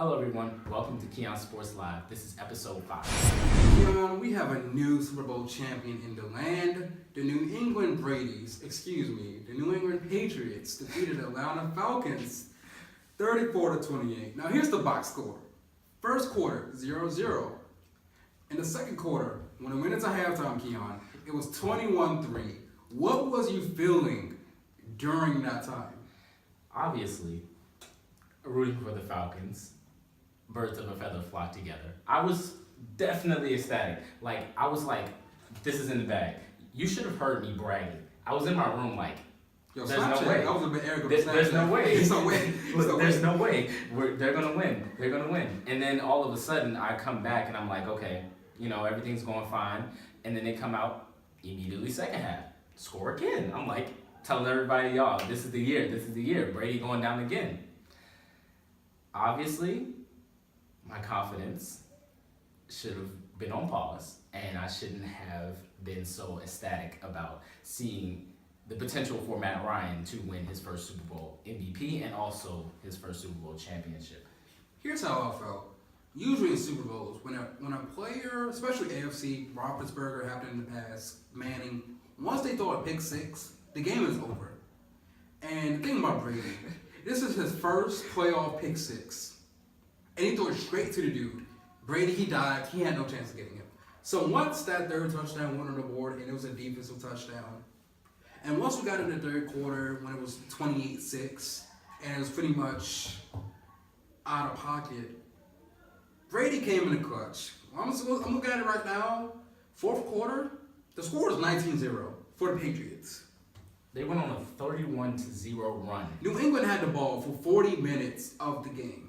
Hello, everyone. Welcome to Keyon Sports Live. This is episode 5. Keyon, we have a new Super Bowl champion in the land. The New England Patriots defeated the Atlanta Falcons 34-28. Now, here's the box score. First quarter, 0-0. In the second quarter, when it went into halftime, Keyon, it was 21-3. What was you feeling during that time? Obviously, rooting for the Falcons. Birds of a feather flock together. I was definitely ecstatic. I was like, this is in the bag. You should have heard me bragging. I was in my room like, Yo, there's no way. I was a bit arrogant. There's no way. There's no way. There's no way. They're going to win. They're going to win. And then all of a sudden, I come back and I'm like, okay, everything's going fine. And then they come out immediately second half. Score again. I'm like, telling everybody, y'all, this is the year. This is the year. Brady going down again. Obviously, my confidence should have been on pause, and I shouldn't have been so ecstatic about seeing the potential for Matt Ryan to win his first Super Bowl MVP and also his first Super Bowl championship. Here's how I felt. Usually in Super Bowls, when a player, especially AFC, Roethlisberger happened in the past, Manning, once they throw a pick six, the game is over. And the thing about Brady, this is his first playoff pick six. And he threw it straight to the dude. Brady, he dived. He had no chance of getting him. So once that third touchdown went on the board, and it was a defensive touchdown, and once we got in the third quarter, when it was 28-6, and it was pretty much out of pocket, Brady came in the clutch. I'm looking at it right now. Fourth quarter, the score was 19-0 for the Patriots. They went on a 31-0 run. New England had the ball for 40 minutes of the game.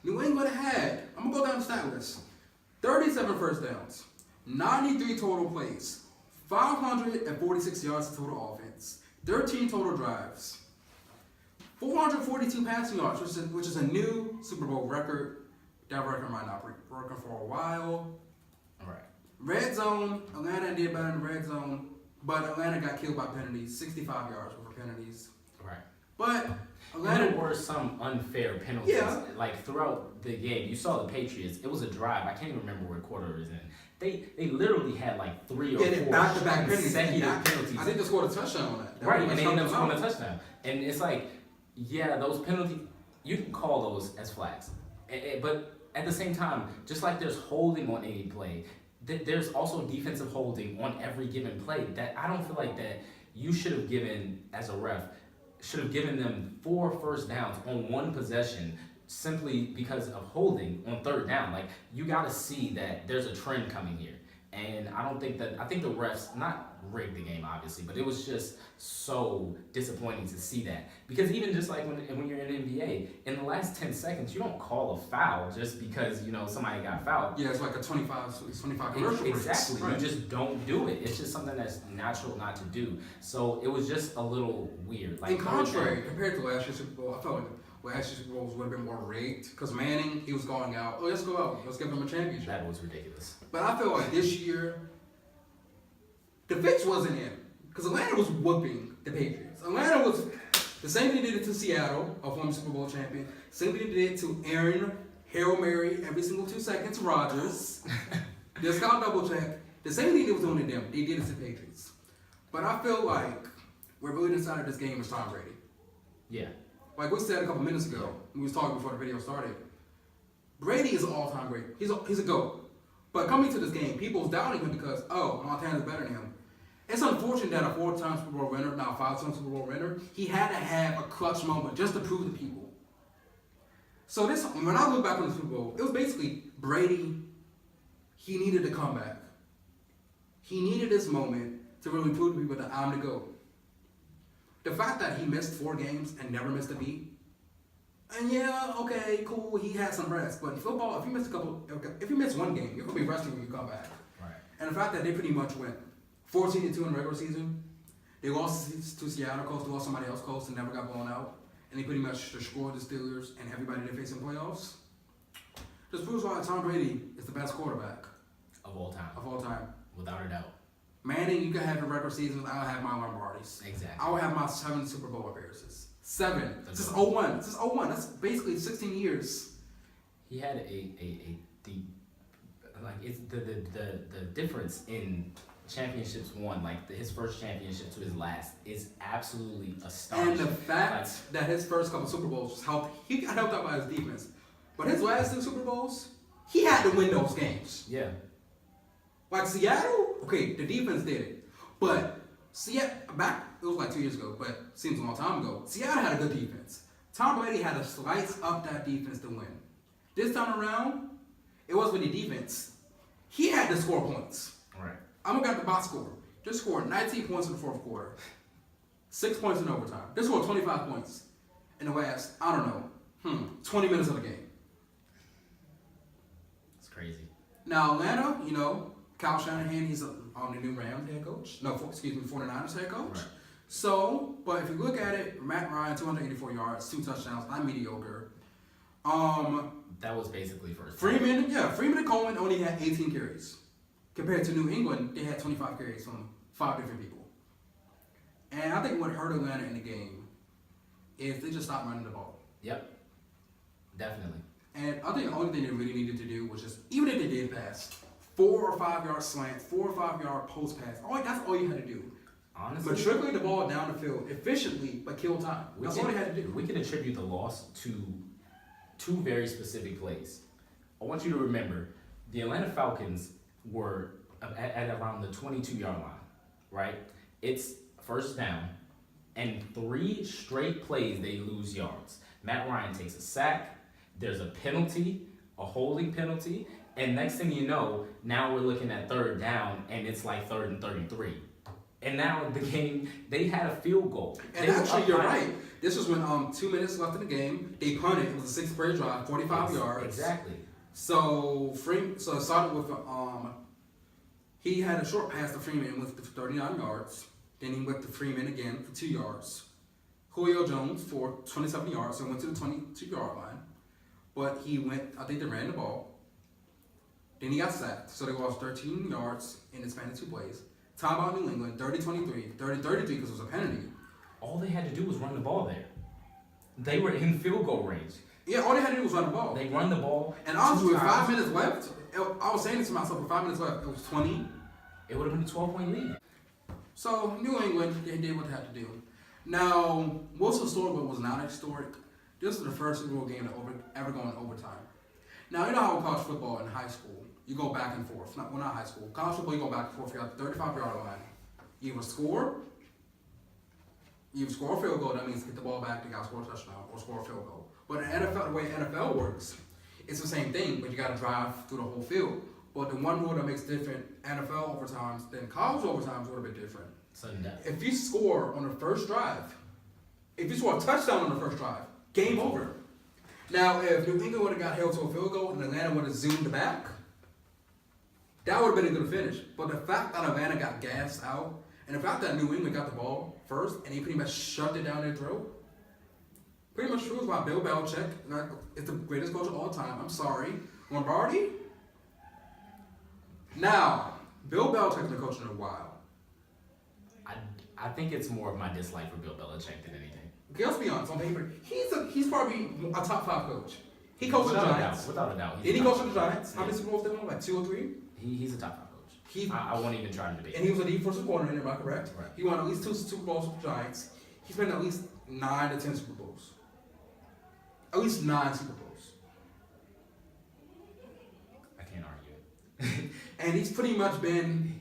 New England had, I'm going to go down the stat list, 37 first downs, 93 total plays, 546 yards of total offense, 13 total drives, 442 passing yards, which is a new Super Bowl record. That record might not be working for a while. All right. Red zone, Atlanta did better in the red zone, but Atlanta got killed by penalties, 65 yards over penalties. Right. But there were some unfair penalties. Yeah. Throughout the game, you saw the Patriots. It was a drive. I can't even remember what quarter it was in. They literally had 3 or 4 back-to-back consecutive penalties. I think they scored a touchdown on that. Right, and they ended up scoring a touchdown. And it's those penalties, you can call those as flags. But at the same time, just like there's holding on any play, there's also defensive holding on every given play that I don't feel like that you should have given as a ref. Should have given them 4 first downs on one possession simply because of holding on third down. You got to see that there's a trend coming here. And I think the refs, not rigged the game obviously, but it was just so disappointing to see that. Because even just when you're in NBA, in the last 10 seconds, you don't call a foul just because, somebody got fouled. Yeah, it's like a 25 commercial. Exactly. Right. You just don't do it. It's just something that's natural not to do. So it was just a little weird. In contrary, compared to last year's Super Bowl, I felt like last year's Super Bowl would have been more rigged because Manning, he was going out. Oh, let's go out. Let's give him a championship. That was ridiculous. But I feel like this year, the fix wasn't in because Atlanta was whooping the Patriots. Atlanta was the same thing they did it to Seattle, a former Super Bowl champion. Same thing they did to Aaron Hail Mary every single 2 seconds Rodgers. The Scott double check. The same thing they was doing to them. They did it to the Patriots. But I feel like what really decided this game was Tom Brady. Yeah. Like we said a couple minutes ago, we was talking before the video started. Brady is an all-time great. He's a GOAT. But coming to this game, people's doubting him because, Montana's better than him. It's unfortunate that a 4-time Super Bowl winner, now 5-time Super Bowl winner, he had to have a clutch moment just to prove to people. So when I look back on the Super Bowl, it was basically Brady, he needed to come back. He needed this moment to really prove to people that I'm the GOAT. The fact that he missed 4 games and never missed a beat, and yeah, okay, cool, he had some rest. But in football, if you miss 1 game, you're gonna be resting when you come back. Right. And the fact that they pretty much went 14-2 in the regular season, they lost to Seattle close, they lost somebody else close and never got blown out, and they pretty much destroyed the Steelers and everybody they face in playoffs. Just proves why Tom Brady is the best quarterback of all time. Without a doubt. Manning, you can have your regular seasons. I'll have my Lombardis. Exactly. I will have my 7 Super Bowl appearances. 7. This is 01. That's basically 16 years. He had a deep, like it's the difference in championships won, like his first championship to his last, is absolutely astonishing. And the fact that his first couple Super Bowls he got helped out by his defense, but his last 2 Super Bowls, he had to win those games. Yeah. Like Seattle, okay, the defense did it, but Seattle it was like 2 years ago, but seems a long time ago. Seattle had a good defense. Tom Brady had to slice up that defense to win. This time around, it wasn't with the defense. He had to score points. Right. I'm gonna get the box score. Just scored 19 points in the fourth quarter, 6 points in overtime. Just scored 25 points in the last, 20 minutes of the game. It's crazy. Now Atlanta, Kyle Shanahan, he's on the new Rams head coach. No, 49ers head coach. Right. So, but if you look at it, Matt Ryan, 284 yards, 2 touchdowns, not mediocre. That was basically first. Freeman and Coleman only had 18 carries. Compared to New England, they had 25 carries from 5 different people. And I think what hurt Atlanta in the game is they just stopped running the ball. Yep. Definitely. And I think the only thing they really needed to do was just, even if they did pass, 4 or 5 yard slant, 4 or 5 yard post pass. That's all you had to do. Honestly, matriculate the ball down the field efficiently, but kill time. That's all they had to do. We can attribute the loss to 2 very specific plays. I want you to remember, the Atlanta Falcons were at around the 22-yard line, right? It's first down, and 3 straight plays they lose yards. Matt Ryan takes a sack, there's a penalty, a holding penalty, and next thing you know, now we're looking at 3rd down, and it's like 3rd and 33. And now the game, they had a field goal. And actually, you're right. This was when 2 minutes left in the game. They punted. It was a 6-play drive, 45 yards. Exactly. So it started with he had a short pass to Freeman with 39 yards. Then he went to Freeman again for 2 yards. Julio Jones for 27 yards, so went to the 22-yard line. But I think they ran the ball. Then he got sacked, so they lost 13 yards in the span of 2 plays. Timeout New England, 30-23, 30-33 because it was a penalty. All they had to do was run the ball there. They were in field goal range. Yeah, all they had to do was run the ball. They run the ball. And honestly, with 5 minutes left, I was saying this to myself, with 5 minutes left, it was 20. It would have been a 12-point lead. So, New England, they did what they had to do. Now, what's historic but was not historic? This is the first Super Bowl game to ever go in overtime. Now, you know how in college football in high school, you go back and forth. Not high school. College football, you go back and forth. You got the 35-yard line. You either score a field goal, that means get the ball back, they got to score a touchdown, or score a field goal. But in NFL, the way NFL works, it's the same thing, but you got to drive through the whole field. But the one rule that makes different NFL overtimes than college overtimes would have been different. Sudden death. If you score on the first drive, if you score a touchdown on the first drive, game over. Now, if New England would have got held to a field goal and Atlanta would have zoomed back, that would have been a good finish. But the fact that Atlanta got gassed out, and the fact that New England got the ball first and he pretty much shoved it down their throat, pretty much proves why Bill Belichick is the greatest coach of all time. I'm sorry. Lombardi? Now, Bill Belichick's been coaching a while. I think it's more of my dislike for Bill Belichick than anything. Okay, let's be honest. On paper, he's probably a top 5 coach. He coached the Giants. Without a doubt. Did he coach the Giants? How many Super Bowls did they win? Like 2 or 3? He's a top 5 coach. I won't even try to debate. And he was a defensive coordinator, am I correct? Right. He won at least 2 Super Bowls with the Giants. He's been at least 9 to 10 Super Bowls. At least 9 Super Bowls. I can't argue. And he's pretty much been...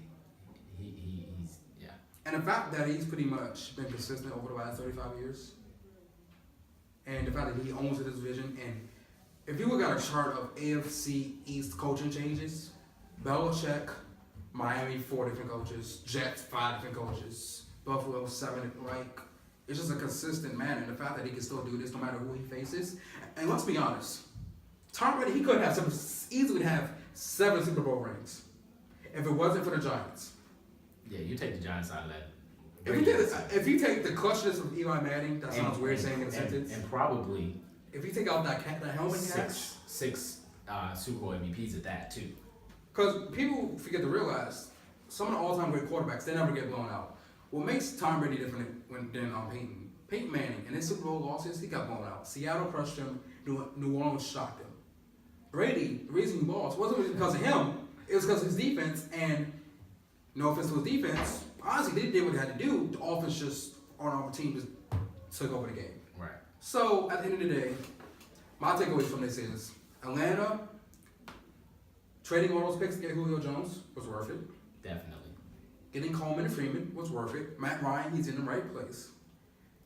He's yeah. And the fact that he's pretty much been consistent over the last 35 years, and the fact that he owns this division, and if you look at a chart of AFC East coaching changes, Belichick, Miami, 4 different coaches, Jets, 5 different coaches, Buffalo, 7, it's just a consistent manner, and the fact that he can still do this no matter who he faces. And let's be honest, Tom Brady, he could easily have 7 Super Bowl rings if it wasn't for the Giants. Yeah, you take the Giants out of that. If you take the clutchness of Eli Manning, that sounds weird saying in a sentence. And probably... If you take out that helmet catch. Six Super Bowl MVPs at that, too. Because people forget to realize, some of the all-time great quarterbacks, they never get blown out. What makes Tom Brady different than Peyton? Peyton Manning, in his Super Bowl losses, he got blown out. Seattle crushed him. New Orleans shocked him. Brady, the reason he lost wasn't because of him. It was because of his defense. And no offense to his defense, honestly, they did what they had to do. The offense just on our team just took over the game. Right. So at the end of the day, my takeaway from this is Atlanta trading all those picks to get Julio Jones was worth it. Definitely. Getting Coleman and Freeman was worth it. Matt Ryan, he's in the right place.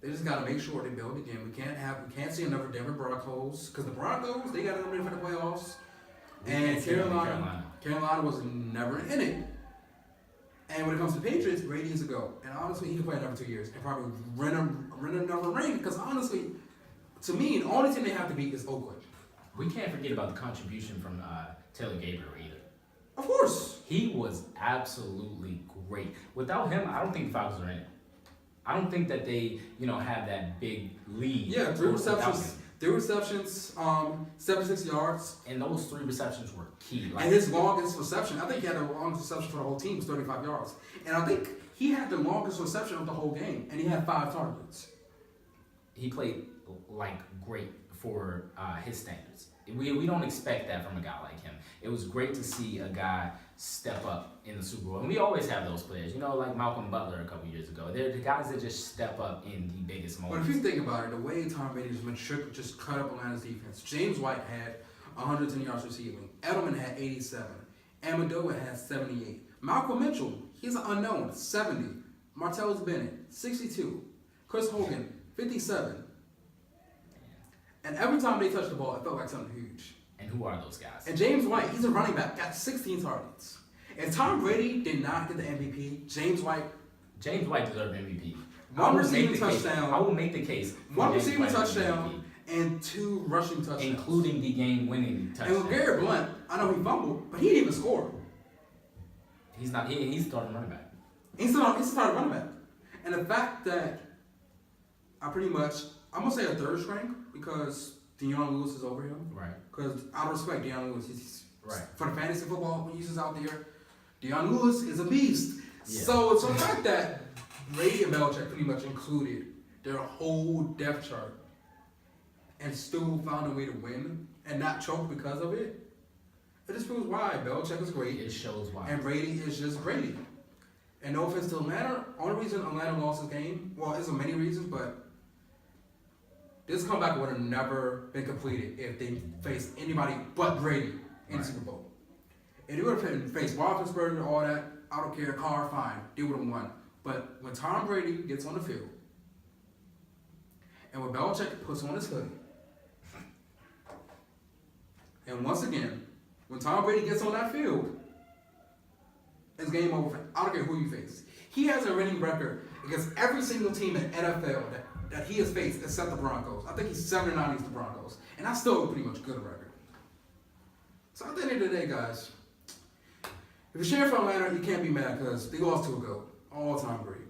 They just got to make sure they build again. We can't see another Denver Broncos because the Broncos they got to ready for the playoffs. And Carolina was never in it. And when it comes to the Patriots, Brady is a go. And honestly, he can play another 2 years and probably run another ring. Because honestly, to me, the only team they have to beat is Oakland. We can't forget about the contribution from Taylor Gabriel either. Of course. He was absolutely great. Without him, I don't think the Falcons are in it. I don't think that they, have that big lead. Yeah, 3 receptions, 76 yards. And those 3 receptions were key. And his longest reception, I think he had the longest reception for the whole team, was 35 yards. And I think he had the longest reception of the whole game, and he had 5 targets. He played great for his standards. We don't expect that from a guy like him. It was great to see a guy step up in the Super Bowl. And we always have those players, like Malcolm Butler a couple years ago. They're the guys that just step up in the biggest moments. But if you think about it, the way Tom Brady's been just cut up Atlanta's defense. James White had 110 yards receiving. Edelman had 87. Amendola had 78. Malcolm Mitchell, he's an unknown, 70. Martellus Bennett, 62. Chris Hogan, 57. And every time they touched the ball, it felt like something huge. And who are those guys? And James White, he's a running back, got 16 targets. If Tom Brady did not get the MVP, James White deserved MVP. One receiving touchdown. I will make the case. One receiving touchdown and 2 rushing touchdowns. Including the game-winning touchdown. And with Garrett Blunt, I know he fumbled, but he didn't even score. He's not. He's starting running back. He's starting running back. And the fact that I'm going to say a third string because Deion Lewis is over him. Right. Because I respect Deion Lewis. He's right. For the fantasy football, when he's out there, Deion Lewis is a beast. Yeah. So it's the fact that Brady and Belichick pretty much included their whole depth chart and still found a way to win and not choke because of it. It just proves why Belichick is great. It shows why. And Brady is just Brady. And no offense to Atlanta, only reason Atlanta lost this game, well, there's many reasons, but this comeback would have never been completed if they faced anybody but Brady in the Super Bowl. If they would have faced Roethlisberger and all that, I don't care, Carr, fine, they would have won. But when Tom Brady gets on the field, and when Belichick puts on his hoodie, and once again, when Tom Brady gets on that field, it's game over. I don't care who you face. He has a winning record against every single team in NFL that he has faced except the Broncos. I think he's 7-9 against the Broncos. And that's still a pretty much good record. So at the end of the day, guys, if you're cheering for Atlanta, you can't be mad because they lost to a GOAT. All-time great.